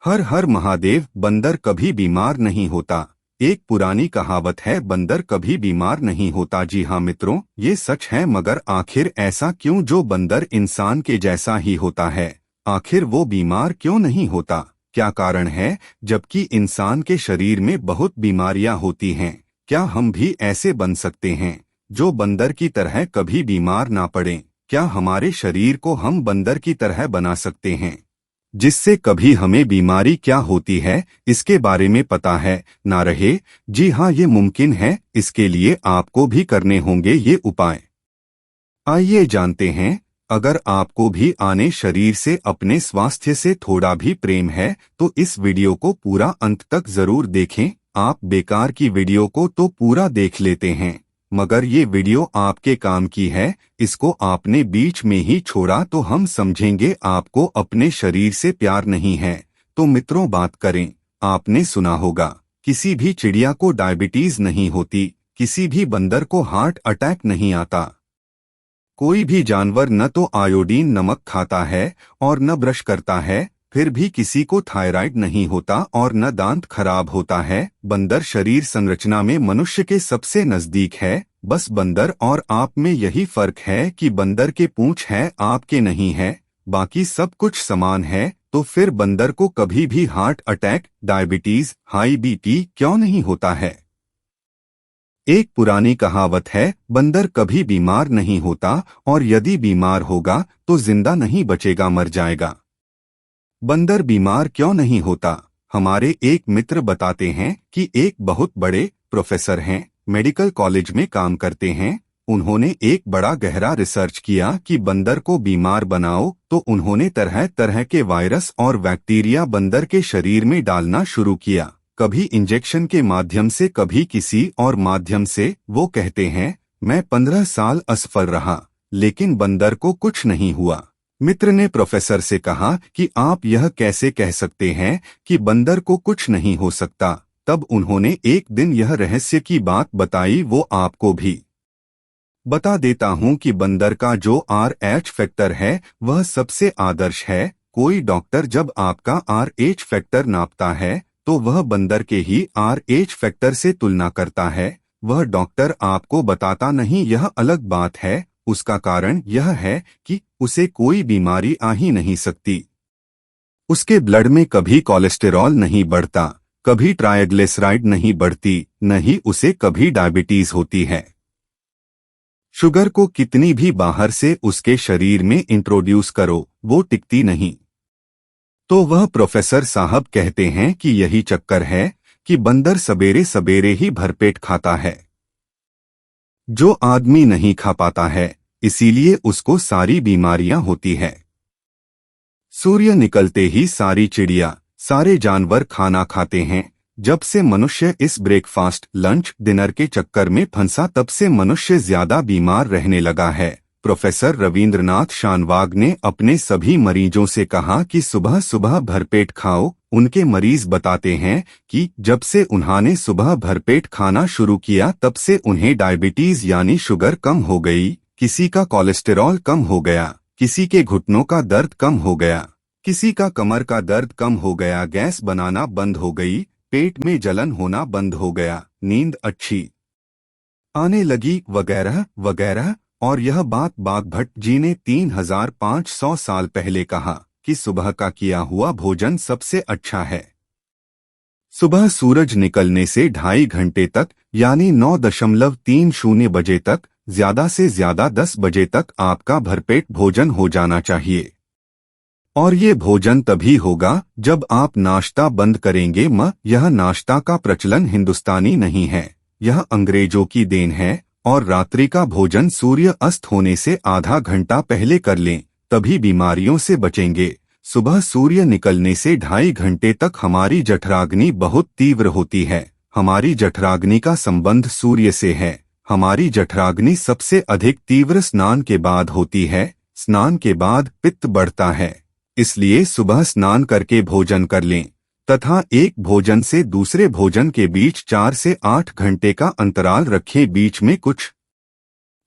हर हर महादेव। बंदर कभी बीमार नहीं होता। एक पुरानी कहावत है, बंदर कभी बीमार नहीं होता। जी हाँ मित्रों, ये सच है। मगर आखिर ऐसा क्यों? जो बंदर इंसान के जैसा ही होता है, आखिर वो बीमार क्यों नहीं होता? क्या कारण है? जबकि इंसान के शरीर में बहुत बीमारियां होती हैं, क्या हम भी ऐसे बन सकते हैं जो बंदर की तरह कभी बीमार ना पड़ें? क्या हमारे शरीर को हम बंदर की तरह बना सकते हैं, जिससे कभी हमें बीमारी क्या होती है इसके बारे में पता है ना रहे? जी हाँ, ये मुमकिन है। इसके लिए आपको भी करने होंगे ये उपाय। आइए जानते हैं। अगर आपको भी आने शरीर से, अपने स्वास्थ्य से थोड़ा भी प्रेम है तो इस वीडियो को पूरा अंत तक जरूर देखें। आप बेकार की वीडियो को तो पूरा देख लेते हैं, मगर ये वीडियो आपके काम की है। इसको आपने बीच में ही छोड़ा तो हम समझेंगे आपको अपने शरीर से प्यार नहीं है। तो मित्रों, बात करें। आपने सुना होगा, किसी भी चिड़िया को डायबिटीज नहीं होती, किसी भी बंदर को हार्ट अटैक नहीं आता, कोई भी जानवर न तो आयोडीन नमक खाता है और न ब्रश करता है, फिर भी किसी को थायराइड नहीं होता और न दांत खराब होता है। बंदर शरीर संरचना में मनुष्य के सबसे नजदीक है। बस बंदर और आप में यही फर्क है कि बंदर के पूंछ है, आपके नहीं है। बाकी सब कुछ समान है। तो फिर बंदर को कभी भी heart attack, diabetes, high BP क्यों नहीं होता है? एक पुरानी कहावत है, बंदर कभी बीमार नहीं होता और यदि बीमार होगा तो जिंदा नहीं बचेगा, मर जाएगा। बंदर बीमार क्यों नहीं होता? हमारे एक मित्र बताते हैं कि एक बहुत बड़े प्रोफेसर हैं, मेडिकल कॉलेज में काम करते हैं। उन्होंने एक बड़ा गहरा रिसर्च किया कि बंदर को बीमार बनाओ, तो उन्होंने तरह तरह के वायरस और बैक्टीरिया बंदर के शरीर में डालना शुरू किया। कभी इंजेक्शन के माध्यम से, कभी किसी और माध्यम से। वो कहते हैं, मैं 15 साल असफल रहा, लेकिन बंदर को कुछ नहीं हुआ। मित्र ने प्रोफेसर से कहा कि आप यह कैसे कह सकते हैं कि बंदर को कुछ नहीं हो सकता? तब उन्होंने एक दिन यह रहस्य की बात बताई, वो आपको भी बता देता हूं कि बंदर का जो RH फैक्टर है वह सबसे आदर्श है। कोई डॉक्टर जब आपका RH फैक्टर नापता है तो वह बंदर के ही RH फैक्टर से तुलना करता है। वह डॉक्टर आपको बताता नहीं, यह अलग बात है। उसका कारण यह है कि उसे कोई बीमारी आ ही नहीं सकती। उसके ब्लड में कभी कोलेस्टेरॉल नहीं बढ़ता, कभी ट्राइग्लिसराइड नहीं बढ़ती, न ही उसे कभी डायबिटीज होती है। शुगर को कितनी भी बाहर से उसके शरीर में इंट्रोड्यूस करो, वो टिकती नहीं। तो वह प्रोफेसर साहब कहते हैं कि यही चक्कर है कि बंदर सवेरे सवेरे ही भरपेट खाता है, जो आदमी नहीं खा पाता है, इसीलिए उसको सारी बीमारियां होती है। सूर्य निकलते ही सारी चिड़िया, सारे जानवर खाना खाते हैं। जब से मनुष्य इस ब्रेकफास्ट, लंच, डिनर के चक्कर में फंसा, तब से मनुष्य ज्यादा बीमार रहने लगा है। प्रोफेसर रविंद्रनाथ शानवाग ने अपने सभी मरीजों से कहा कि सुबह सुबह भरपेट खाओ। उनके मरीज बताते हैं कि जब से उन्होंने सुबह भरपेट खाना शुरू किया, तब से उन्हें डायबिटीज यानी शुगर कम हो गई, किसी का कोलेस्टेरॉल कम हो गया, किसी के घुटनों का दर्द कम हो गया, किसी का कमर का दर्द कम हो गया, गैस बनाना बंद हो गई, पेट में जलन होना बंद हो गया, नींद अच्छी आने लगी, वगैरह वगैरह। और यह बात बाघभट्ट जी ने 3500 साल पहले कहा कि सुबह का किया हुआ भोजन सबसे अच्छा है। सुबह सूरज निकलने से 2.5 घंटे तक, यानी 9.30 बजे तक, ज्यादा से ज्यादा 10 बजे तक आपका भरपेट भोजन हो जाना चाहिए। और ये भोजन तभी होगा जब आप नाश्ता बंद करेंगे। यह नाश्ता का प्रचलन हिंदुस्तानी नहीं है, यह अंग्रेजों की देन है। और रात्रि का भोजन सूर्य अस्त होने से आधा घंटा पहले कर लें, तभी बीमारियों से बचेंगे। सुबह सूर्य निकलने से 2.5 घंटे तक हमारी जठराग्नि बहुत तीव्र होती है। हमारी जठराग्नि का संबंध सूर्य से है। हमारी जठराग्नि सबसे अधिक तीव्र स्नान के बाद होती है। स्नान के बाद पित्त बढ़ता है, इसलिए सुबह स्नान करके भोजन कर लें तथा एक भोजन से दूसरे भोजन के बीच 4 से 8 घंटे का अंतराल रखें। बीच में कुछ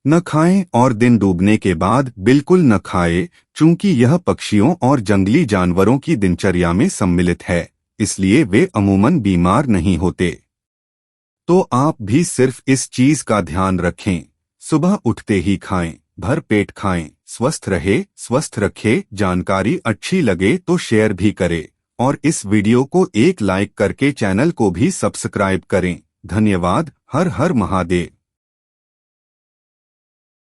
न खाएं और दिन डूबने के बाद बिल्कुल न खाएं, चूंकि यह पक्षियों और जंगली जानवरों की दिनचर्या में सम्मिलित है, इसलिए वे अमूमन बीमार नहीं होते। तो आप भी सिर्फ इस चीज का ध्यान रखें, सुबह उठते ही खाएं, भर पेट खाएं, स्वस्थ रखे। जानकारी अच्छी लगे तो शेयर भी करें और इस वीडियो को एक लाइक करके चैनल को भी सब्सक्राइब करें। धन्यवाद। हर हर महादेव।